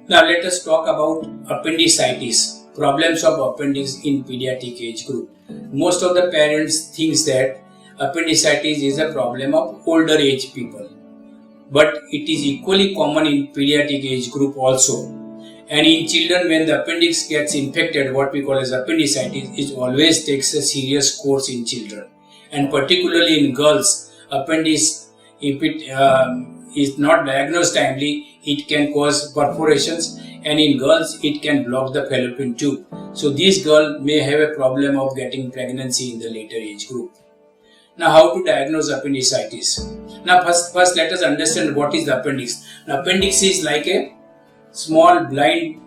Now let us talk about appendicitis, problems of appendix in pediatric age group. Most of the parents think that appendicitis is a problem of older age people, but it is equally common in pediatric age group also. And in children, when the appendix gets infected, what we call as appendicitis, it always takes a serious course in children. And particularly in girls, appendix, if it is not diagnosed timely, it can cause perforations, and in girls, it can block the fallopian tube. So these girls may have a problem of getting pregnancy in the later age group. Now, how to diagnose appendicitis? Now, first let us understand what is the appendix. The appendix is like a small blind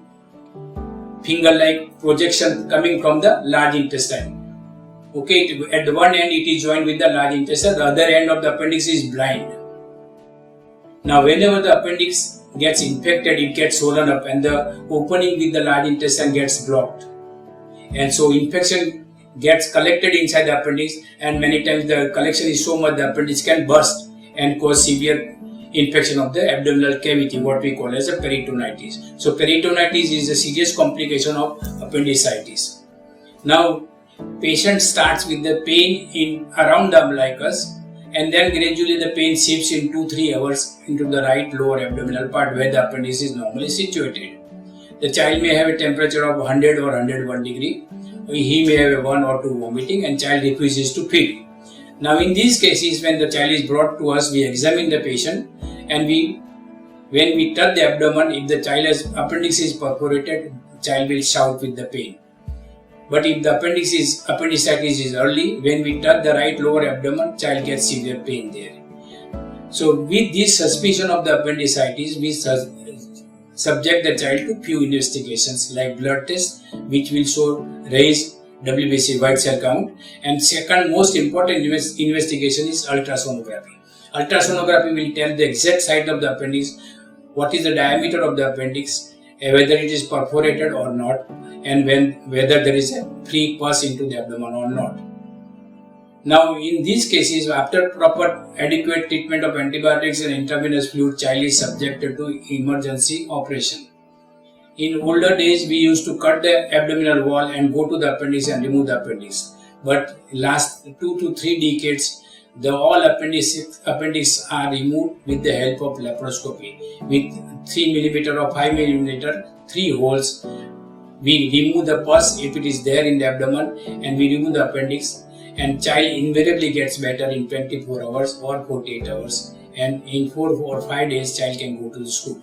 finger-like projection coming from the large intestine. Okay, at the one end it is joined with the large intestine, the other end of the appendix is blind. Now, whenever the appendix gets infected, it gets swollen up and the opening with the large intestine gets blocked. And so infection gets collected inside the appendix, and many times the collection is so much the appendix can burst and cause severe infection of the abdominal cavity, what we call as a peritonitis. So peritonitis is a serious complication of appendicitis. Now, patient starts with the pain in around the umbilicus, and then gradually the pain shifts in 2-3 hours into the right lower abdominal part where the appendix is normally situated. The child may have a temperature of 100 or 101 degree. He may have a 1 or 2 vomiting, and child refuses to feed. Now, in these cases, when the child is brought to us, we examine the patient, and when we touch the abdomen, if the child's appendix is perforated, child will shout with the pain. But if the appendicitis is early, when we touch the right lower abdomen, child gets severe pain there. So with this suspicion of the appendicitis, we subject the child to few investigations like blood test, which will show raised WBC white cell count, and second most important investigation is ultrasonography. Ultrasonography will tell the exact site of the appendix, what is the diameter of the appendix, whether it is perforated or not, and whether there is a free pus into the abdomen or not. Now, in these cases, after proper adequate treatment of antibiotics and intravenous fluid, child is subjected to emergency operation. In older days, we used to cut the abdominal wall and go to the appendix and remove the appendix. But last 2 to 3 decades, all appendix are removed with the help of laparoscopy. With 3 mm or 5 mm, 3 holes, we remove the pus if it is there in the abdomen, and we remove the appendix, and child invariably gets better in 24 hours or 48 hours, and in 4 or 5 days child can go to the school.